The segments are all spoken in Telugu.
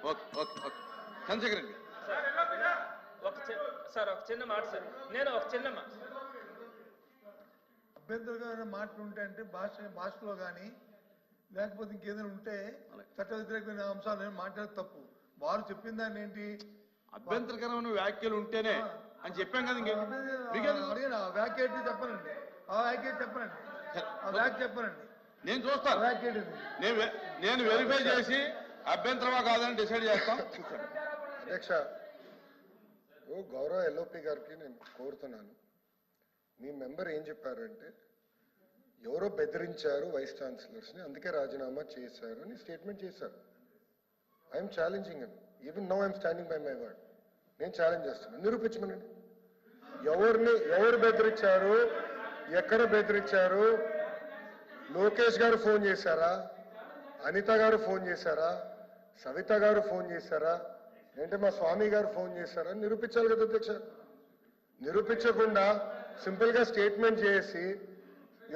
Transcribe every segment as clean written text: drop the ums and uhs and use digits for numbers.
చంద్రశేఖర్ రెడ్డి ఒక చిన్న మాట సార్, నేను ఒక చిన్న మాట, అభ్యంతరకరమైన మాటలు ఉంటే అంటే భాషలో కానీ లేకపోతే ఇంకేదైనా ఉంటే చట్ట వ్యతిరేకమైన అంశాలు మాట్లాడే తప్పు. వారు చెప్పిన దాన్ని ఏంటి అభ్యంతరకరమైన వ్యాఖ్యలు ఉంటేనే అని చెప్పాం కదా. అడిగిన ఆ వ్యాఖ్య ఏంటి చెప్పనండి, ఆ వ్యాఖ్య చెప్పనండి, ఆ వ్యాఖ్య చెప్పనండి. నేను చూస్తాను, నేను వెరిఫై చేసి అభ్యంతరమా కాదని డిసైడ్ చేస్తాం. అధ్యక్ష, గౌరవ ఎల్ఓపి గారికి నేను కోరుతున్నాను, మీ మెంబర్ ఏం చెప్పారంటే ఎవరో బెదిరించారు వైస్ ఛాన్సలర్స్ని, అందుకే రాజీనామా చేశారు అని స్టేట్మెంట్ చేశారు. I'm challenging him, even now I'm standing by my word. నేను ఛాలెంజ్ చేస్తున్నాను, నిరూపించమనండి. ఎవరు బెదిరించారు, ఎక్కడ బెదిరించారు? లోకేష్ గారు ఫోన్ చేశారా? అనిత గారు ఫోన్ చేశారా? సవిత గారు ఫోన్ చేశారా? ఏంటంటే మా స్వామి గారు ఫోన్ చేశారా? నిరూపించాలి కదా అధ్యక్ష. నిరూపించకుండా సింపుల్ గా స్టేట్మెంట్ చేసి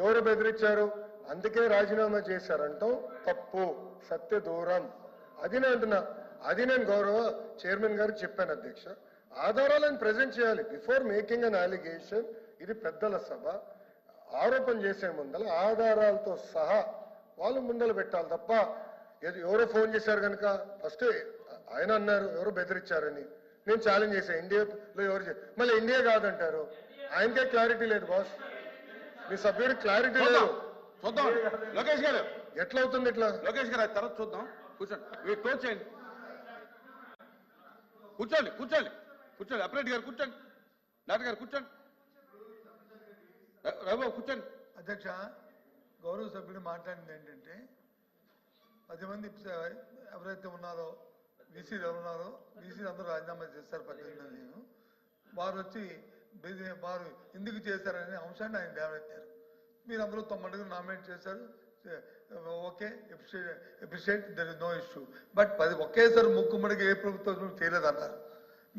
ఎవరు బెదిరించారు అందుకే రాజీనామా చేశారంటాం తప్పు, సత్య దూరం. అది నేను అంటున్నా, అది నేను గౌరవ చైర్మన్ గారికి చెప్పాను అధ్యక్ష. ఆధారాలను ప్రజెంట్ చేయాలి బిఫోర్ మేకింగ్ అన్ అలిగేషన్. ఇది పెద్దల సభ, ఆరోపణ చేసే ముందల ఆధారాలతో సహా వాళ్ళు ముందలు పెట్టాలి తప్ప ఎవరో ఫోన్ చేశారు కనుక ఫస్ట్ ఆయన అన్నారు ఎవరో బెదిరించారని, నేను ఛాలెంజ్ చేశాను ఇండియాలో ఎవరు మళ్ళీ ఇండియా కాదంటారు. ఆయనకే క్లారిటీ లేదు బాస్, మీ సభ్యుడు క్లారిటీ లేదు. చూద్దాం లోకేష్ గారు ఎట్లా అవుతుంది ఇట్లా. లోకేష్ గారు తర్వాత చూద్దాం, కూర్చోండి, మీరు క్లోజ్ చేయండి, కూర్చోండి కూర్చోండి కూర్చోండి. అప్రెడ్డి గారు కూర్చోండి, డాక్టర్ గారు కూర్చోండి, రఘుబాబు కూర్చోండి. అధ్యక్ష, గౌరవ సభ్యుడు మాట్లాడింది ఏంటంటే 10 మంది ఎవరైతే ఉన్నారో బీసీలు ఎవరున్నారో బీసీలు అందరూ రాజీనామా చేస్తారు 18 నేను వారు వచ్చి వారు ఎందుకు చేశారనే అంశాన్ని ఆయన లేవనెత్తారు. మీరు అందరూ 9 నామినేట్ చేశారు, okay, appreciate, there is no issue. But ఒకేసారి ముక్కుమ్మడికి ఏ ప్రభుత్వం చేయలేదన్నారు.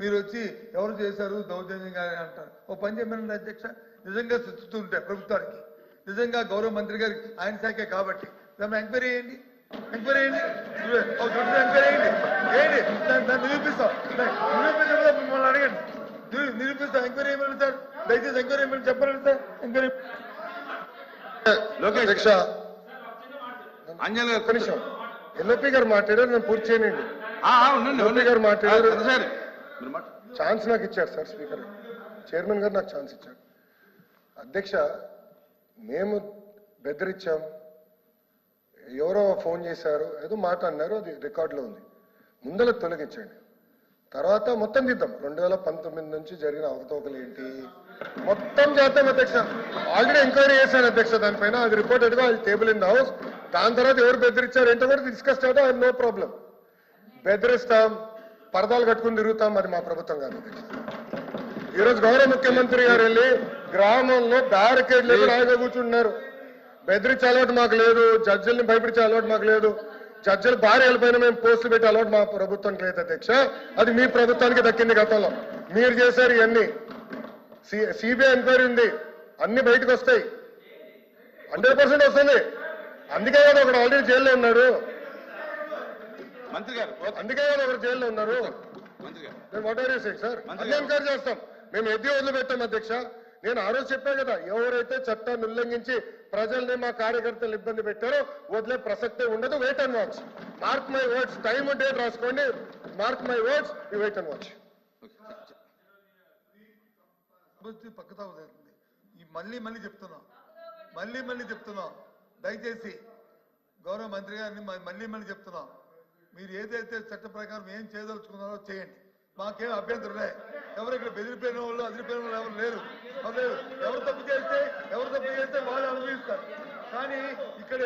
మీరు వచ్చి ఎవరు చేశారు దౌర్జన్యంగా అంటారు. ఓ పని చేయమనండి అధ్యక్ష, నిజంగా శిస్తుంటే ప్రభుత్వానికి, నిజంగా గౌరవ మంత్రి గారికి ఆయన శాఖే కాబట్టి ఎంక్వైరీ చేయండి, ఎంక్వైరీ చేయండి, ఎంక్వైరీ చేయండి, దాన్ని నిరూపిస్తాం. నిరూపించడం మిమ్మల్ని అడగండి, నిరూపిస్తాం. ఎంక్వైరీ ఏమని సార్, దయచేసి ఎంక్వైరీ ఏమని చెప్పండి సార్. ఎంక్వైరీ అధ్యక్ష అంజలి ఒక్క నిమిషం, ఎల్ఓపి గారు మాట్లాడారు, నేను పూర్తి చేయనండి. ఎల్ఓపి గారు మాట్లాడారు, ఛాన్స్ నాకు ఇచ్చారు సార్ స్పీకర్, చైర్మన్ గారు నాకు ఛాన్స్ ఇచ్చారు. అధ్యక్ష, మేము బెదిరించాం, ఎవరో ఫోన్ చేశారు, ఏదో మాట అన్నారు, అది రికార్డులో ఉంది, ముందర తొలగించండి, తర్వాత మొత్తం తీద్దాం. 2019 నుంచి జరిగిన అవకతవకలు ఏంటి మొత్తం చేద్దాం అధ్యక్ష. ఆల్రెడీ ఎంక్వైరీ చేశాను అధ్యక్ష దానిపైన, అది రిపోర్టెడ్ గా టేబుల్ ఇన్ ద హౌస్. దాని తర్వాత ఎవరు బెదిరించారు ఏంటో కూడా డిస్కస్ చేయడం, ఐ నో ప్రాబ్లం. బెదిరిస్తాం, పరదాలు కట్టుకుని తిరుగుతాం, అది మా ప్రభుత్వం కాదు అధ్యక్ష. ఈరోజు గౌరవ ముఖ్యమంత్రి గారు వెళ్ళి గ్రామంలో బ్యారికేడ్లు రాయిగా కూర్చుంటున్నారు. బెదిరించే అలవాటు మాకు లేదు, జడ్జిల్ని భయపడిచే అలవాటు మాకు లేదు, జడ్జిల భార్యల పైన మేము పోస్టులు పెట్టే అలవాటు మా ప్రభుత్వానికి లేదు అధ్యక్ష. అది మీ ప్రభుత్వానికి దక్కింది గతంలో, మీరు చేశారు ఇవన్నీ. సిబిఐ ఎంక్వైరీ ఉంది, అన్ని బయటకు వస్తాయి, 100% వస్తుంది. అందుకే కదా ఒకడు ఆల్రెడీ జైల్లో ఉన్నాడు, మంత్రి గారు, అందుకే కదా ఒకరు జైల్లో ఉన్నారు. What are you saying sir? అన్ని ఎంక్వైరీ చేస్తాం, మేము ఎద్ది వదిలిపెట్టాం అధ్యక్ష. నేను ఆ రోజు చెప్పాను కదా, ఎవరైతే చట్టాన్ని ఉల్లంఘించి ప్రజల్ని మా కార్యకర్తలు ఇబ్బంది పెట్టారో వదిలే ప్రసక్తే ఉండదు. Wait and watch, mark my words, time date రాసుకోండి, mark my words, you wait and watch. పక్కతా అవుతుంది. ఈ మళ్ళీ చెప్తున్నాం, దయచేసి గౌరవ మంత్రి గారిని మళ్ళీ చెప్తున్నాం, మీరు ఏదైతే చట్ట ప్రకారం ఏం చేయదలుచుకున్నారో చేయండి, మాకేం అభ్యంతరం లే. ఎవరు ఇక్కడ బెదిరిపోయిన వాళ్ళు అదిరిపోయిన వాళ్ళు ఎవరు లేరు. ఎవరు తప్పు చేస్తే వాళ్ళు అనుభవిస్తారు. కానీ ఇక్కడ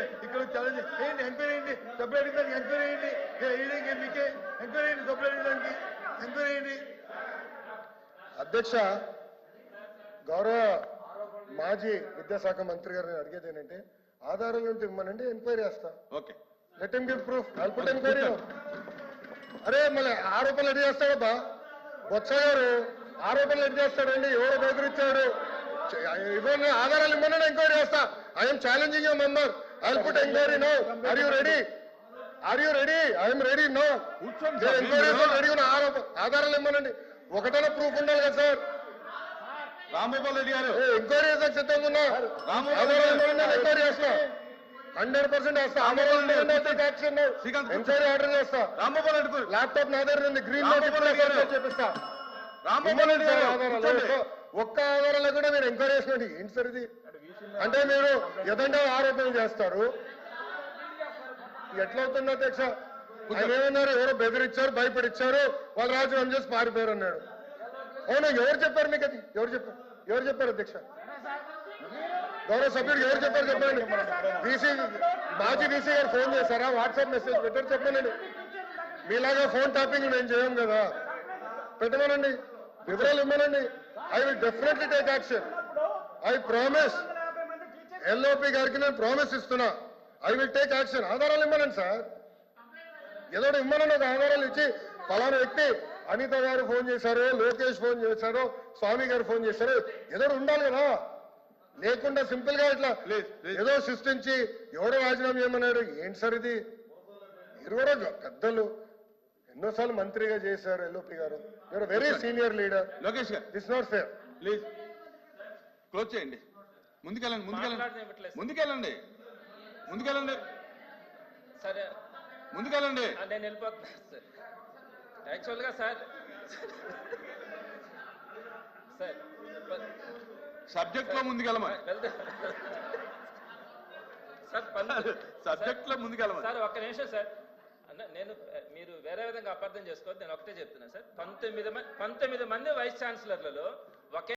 ఛాలెంజ్ ఏంటి, ఎంక్వైరీ చేయండి, సపరేట్ దానికి ఎంక్వైరీ చేయండి, మీకే ఎంక్వైరీ చేయండి, సపరేట్ దానికి ఎంక్వైరీ చేయండి. అధ్యక్ష, గౌరవ మాజీ విద్యాశాఖ మంత్రి గారు నేను అడిగేది ఏంటంటే, ఆధారాలు ఉంటే ఇవ్వమనండి, ఎంక్వైరీ చేస్తా. Okay, let him give proof, I'll put enquiry. అరే మళ్ళీ ఆరోపణలు ఎన్ని చేస్తాడబ్బా బొత్స గారు, ఆరోపణలు ఎన్ని చేస్తాడండి, ఎవరో బెదిరించాడు, ఇవన్నీ ఆధారాలు ఇవ్వమని ఎంక్వైరీ చేస్తా. I'm challenging your member, I'll put enquiry now. Are you ready? Are you ready? I'm ready no. కూర్చోండి నేను సార్, ఎంక్వైరీ మీరు- రెడీ ఉన్న ఆధారాలు ఇవ్వనండి. ఒకటైనా ప్రూఫ్ ఉండాలి కదా సార్. రాంభూపాల్ రెడ్డి గారు ఎంక్వైరీ చేసాక సిద్ధంగా ఉన్నా. రాంభూపాల్ ఆధారాలు రెడ్డి ఇవ్వనండి, నేను ఎంక్వైరీ చేస్తా. 100% చేస్తా. ఆధారాలు ఇవ్వనండి, అయితే యాక్షన్ శ్రీకాంత్ ఎంక్వైరీ ఆర్డర్ చేస్తా. రాంభూపాల్ రెడ్డి గారు ల్యాప్టాప్ నా దగ్గర ఉంది, గ్రీన్ రాంభూపాల్ రెడ్డి గారు. చేపిస్తా. రాంభూపాల్ రెడ్డి గారు ఆధారాలు కూర్చోండి. ఒక్క ఆధారాలు కూడా మీరు ఎంక్వైరీ చేసినట్టు ఏంటి సార్ ఇది? అంటే మీరు ఎదంటే ఆరోపణ చేస్తారు. ఎట్లా అవుతుంది అధ్యక్ష? ఆయన ఏమన్నారు? ఎవరో బెదిరించారు, భయపడిచ్చారు, వాళ్ళు రాజీనామా చేసి పారిపోయారు అన్నాడు. అవును, ఎవరు చెప్పారు మీకు అది? ఎవరు చెప్పారు అధ్యక్ష? గౌరవ సభ్యుడు ఎవరు చెప్పారు చెప్పండి. మాజీ డీసీ గారు ఫోన్ చేశారా? వాట్సాప్ మెసేజ్ పెట్టారు చెప్పండి. మీలాగా ఫోన్ ట్యాపింగ్ నేను చేయం కదా. పెట్టమనండి, వివరాలు ఇవ్వనండి. I will definitely take action. I promise. LOP గారికి నేను ప్రామిస్ ఇస్తున్నా. I will take action. ఆధారాలు ఇవ్వనండి సార్. ఏదో ఇవ్వనండి, ఒక ఆధారాలు ఇచ్చి ఫలానా వ్యక్తి అనిత గారు ఫోన్ చేశారు, లోకేష్ ఫోన్ చేశారు, స్వామి గారు ఫోన్ చేశారు, ఏదో ఉండాలి కదా. లేకుండా సింపుల్ గా ఇట్లా ఏదో సృష్టించి ఎవడో రాజీనామా చేయమన్నాడు. ఏంటి సార్ ఇది? మీరు కూడా పెద్దలు, ఎన్నోసార్లు మంత్రిగా చేశారు ఎల్ఓపి గారు. You're very senior leader. Lokesh garu this not fair. Please close చేయండి. ముందుకెళ్ళండి మాట్లాడనివ్వట్లేదు. ముందుకెళ్ళండి సరే ముందుకెళ్ళండి. నేను వెళ్ళిపోతున్నాను సార్. యాక్చువల్గా సార్ సార్ సబ్జెక్ట్ లో ముందుకెళ్ళమని. వెళ్తే సార్ సబ్జెక్ట్ లో ముందుకెళ్ళమని. సార్ ఒక్క నిమిషం సార్. అన్న నేను మీరు వేరే విధంగా అపార్థం చేసుకోవద్దు. నేను ఒకటే చెప్తున్నా సార్. 19 మంది వైస్ ఛాన్సలర్లలో